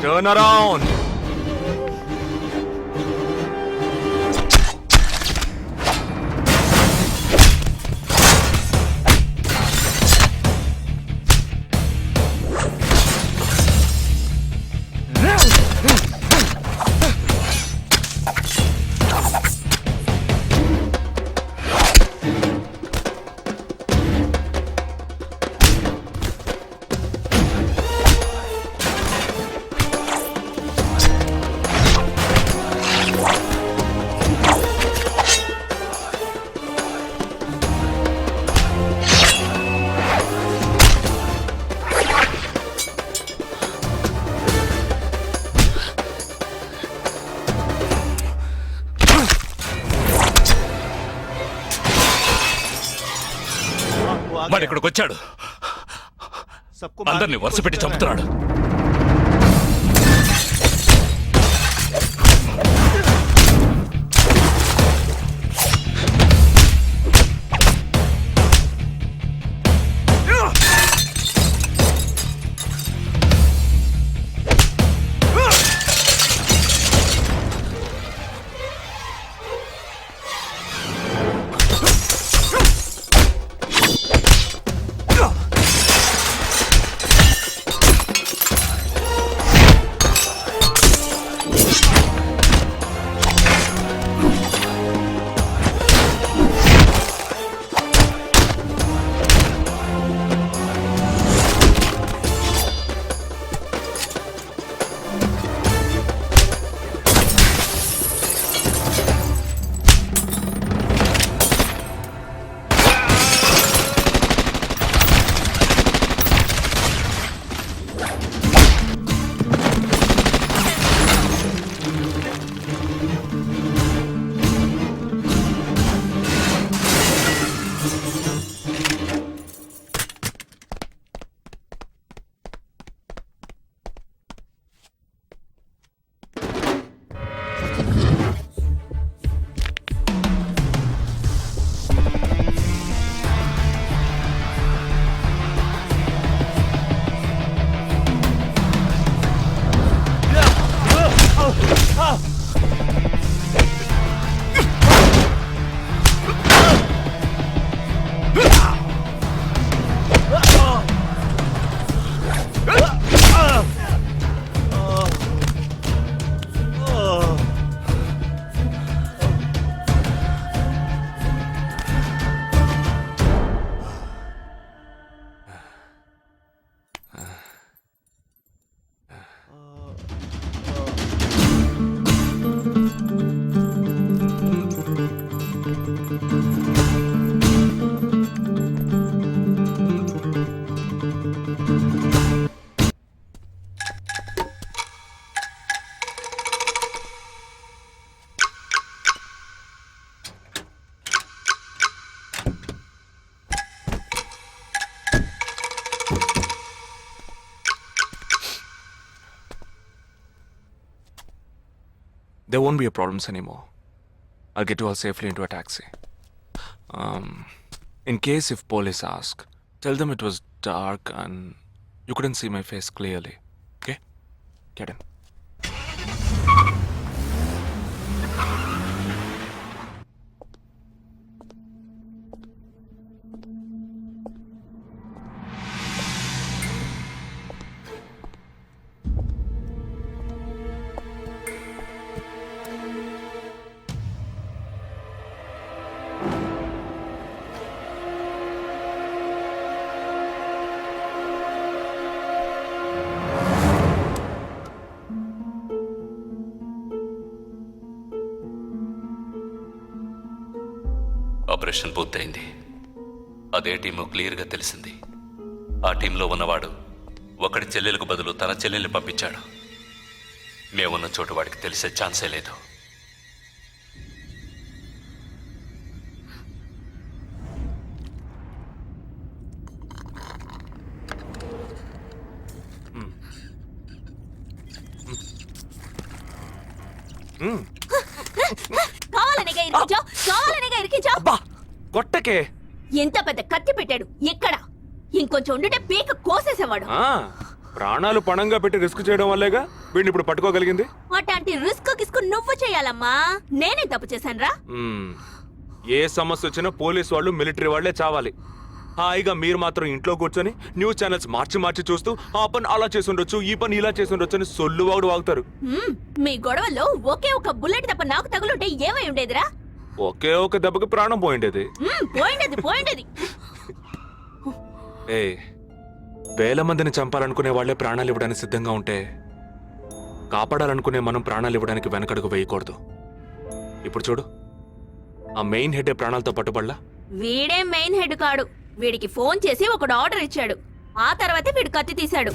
Turn around! వాడు ఇక్కడికి వచ్చాడు, అందరినీ వరుస పెట్టి చంపుతున్నాడు. There won't be a problems anymore. I'll get you all safely into a taxi. In case if police ask, tell them it was dark and you couldn't see my face clearly. Okay? Get in. Operation పూర్తయింది. అదే team క్లియర్గా తెలిసింది. ఆ టీంలో ఉన్నవాడు ఒకడి చెల్లెలకు బదులు తన చెల్లెల్ని పంపించాడు. మేమున్న చోటు వాడికి తెలిసే ఛాన్సే లేదు. కావాలనిగా ఇరికించావు. అబ్బా కొట్టకే. ఎంత పెద్ద కత్తి పెట్టాడు. ఎక్కడ ఇంకొంచెం ఉండుంటే పీక కోసేసేవాడు. ప్రాణాలు పణంగా పెట్టి రిస్క్ చేయడం వల్లేగా వీడిని ఇప్పుడు పట్టుకోగలిగింది. అట్లాంటి రిస్క్ కిస్క్ నువ్వు చేయాలమ్మా. నేనే తప్పు చేశానురా. ఏ సమస్య వచ్చినా పోలీస్ వాళ్ళు మిలిటరీ వాళ్లే చావాలి. హాయిగా మీరు మాత్రం ఇంట్లో కూర్చొని న్యూస్ ఛానల్స్ మార్చి చూస్తూ ఆ పని అలా చేసి ఉండొచ్చు, ఈ పని ఇలా చేసి ఉండొచ్చు అని సొల్లు వాడు వాగుతారు. మీ గొడవల్లో ఒకే ఒక బుల్లెట్ తప్ప నాకు తగులుంటే ఏమై ఉండేదిరా? ఒకే ఒక దెబ్బకి ప్రాణం పోయిండేది. పోయిండేది. ఏ వేల మందిని చంపాలనుకునే వాళ్లే ప్రాణాలు ఇవ్వడానికి సిద్ధంగా ఉంటే కాపాడాలనుకునే మనం ప్రాణాలు ఇవ్వడానికి వెనకడుగు వేయకూడదు. ఇప్పుడు చూడు, ఆ మెయిన్ హెడ్ ప్రాణాలతో పట్టుబడలా. వీడే మెయిన్ హెడ్ కాడు. వీడికి ఫోన్ చేసి ఒకడు ఆర్డర్ ఇచ్చాడు. ఆ తర్వాతే వీడు కత్తి తీశాడు.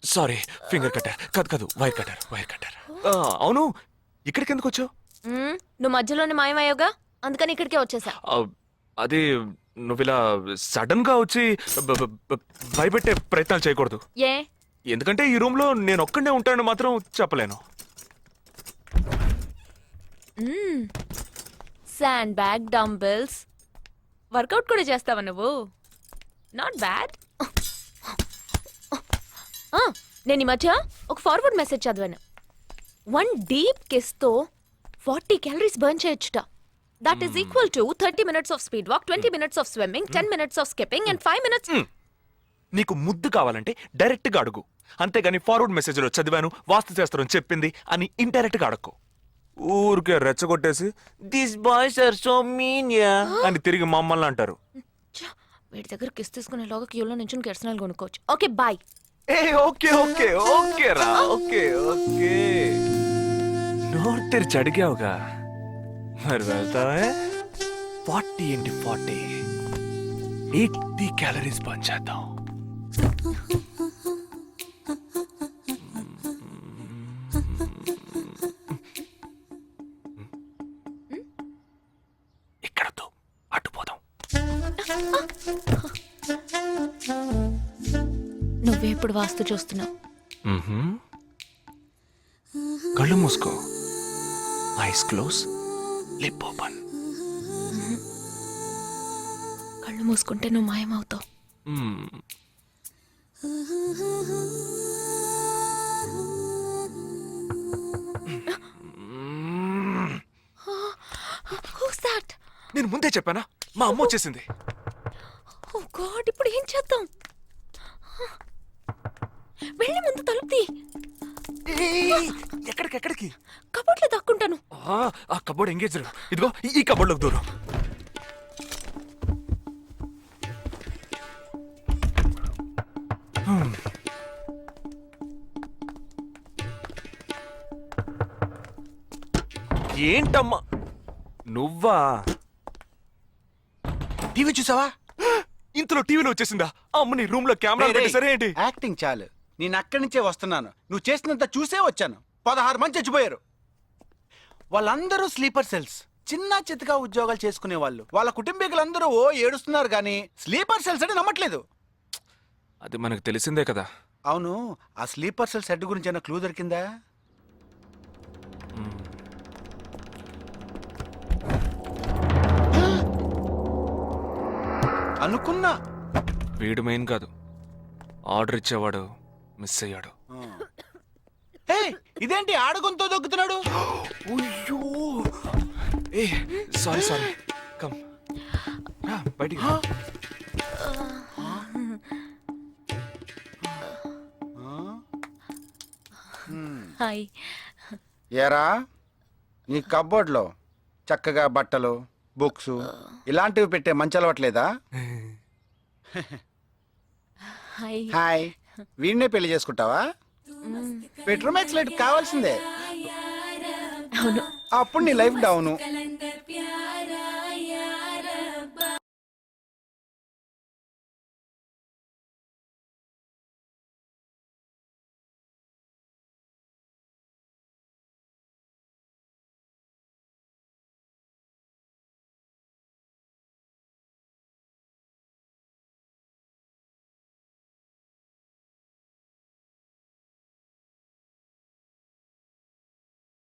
సారీ, ఫింగర్ కట్టర్ కాదు, వైర్ కట్టర్. అవును, ఇక్కడికి ఎందుకు వచ్చావు? నువ్వు మధ్యలోనే మాయమయ్యోగా, అందుకని ఇక్కడికే వచ్చేసా. అది నువ్వు ఇలా సడన్ గా వచ్చి భయపెట్టే ప్రయత్నాలు చేయకూడదు. ఏ? ఎందుకంటే ఈ రూమ్ లో నేను ఒక్కడే ఉంటానని మాత్రం చెప్పలేను. శాండ్ బ్యాగ్, డంబెల్స్, వర్కౌట్ కూడా చేస్తావా నువ్వు? Not bad. నేను ఈ మధ్య ఒక ఫార్వర్డ్ మెసేజ్ చదివాను. 1 డీప్ కిస్ తో 40 క్యాలరీస్ బర్న్ చేయొచ్చుట. That is equal to 30 minutes of speed walk, 20 minutes of swimming, 10 minutes of skipping and 5 minutes. నీకు ముద్దు కావాలంటే డైరెక్ట్ గా అడుగు, అంతేగాని ఫార్వర్డ్ మెసేజ్ లో చదివాను, వాస్తు శాస్త్రం చెప్పింది అని ఇండైరెక్ట్ గా అడక్కు. ఊరికే రెచ్చగొట్టేసి this boys are so mean అని తిరిగి మమ్మల్ని అంటారు. వీడి దగ్గర కిస్ తీసుకునేలాగా క్యూలో నుంచి కెర్సనాలు కొనుక్కోవచ్చు. Okay bye. ఓకే రా, ఓకే. నోరు తెరిచి అడిగావుగా, మరి వెళ్తావే? 40 into 40 80 క్యాలరీస్ బర్న్ చేద్దాం. ఇక్కడతో అటుపోదాం. నువ్వే ఇప్పుడు వాస్తు చూస్తున్నావు. కళ్ళు మూసుకో, ఐస్ క్లోజ్, లిప్ ఓపెన్. కళ్ళు మూసుకుంటే నువ్వు మాయమవుతావు. నేను ముందే చెప్పానా, మా అమ్మ వచ్చేసింది. ఓ గాడ్, ఇప్పుడు ఏం చేద్దాం? వెళ్ళి ముందు తలుపు తీ. ఎక్కడికి? కబోర్డ్లో దాక్కుంటాను. ఆ కబోర్డ్ ఎంగేజ్. ఇదిగో ఈ కబోర్డ్లోకి దూరం. ఏంటమ్మా నువ్వా? టీవీ చూసావా? ఇంతలో టీవీలో వచ్చేసిందా? అమ్మని రూమ్ లో కెమెరా పెట్టేసరే ఏంటి? యాక్టింగ్ చాలు. నేను అక్కడి నుంచే వస్తున్నాను. నువ్వు చేసినంత చూసే వచ్చాను. 16 మంది చచ్చిపోయారు. వాళ్ళందరూ స్లీపర్ సెల్స్, చిన్న చితకా ఉద్యోగాలు చేసుకునే వాళ్ళు. వాళ్ళ కుటుంబీకులందరూ ఓ ఏడుస్తున్నారు కానీ స్లీపర్ సెల్స్ అని నమ్మట్లేదు. అది మనకు తెలిసిందే కదా. అవును, ఆ స్లీపర్ సెల్స్ హెడ్ గురించి ఏమైనా క్లూ దొరికిందా? అనుకున్నా. వీడు మెయిన్ కాదు, ఆర్డర్ ఇచ్చేవాడు మిస్ అయ్యాడు. ఏ ఇదేంటి ఆడగొంతో దొక్కుతున్నాడు? అయ్యో ఏ సారీ సారీ కమ్ బయటికి రా. హాయ్. ఏరా, నీ కబ్బోర్డ్లో చక్కగా బట్టలు, బుక్స్ ఇలాంటివి పెట్టే మంచి అలవట్లేదా? హాయ్. హాయ్, వీడినే పెళ్లి చేసుకుంటావా? బెడ్రూమ్ ఎక్సలెంట్ కావాల్సిందే. అవును. అప్పుడు నీ లైఫ్ డౌను.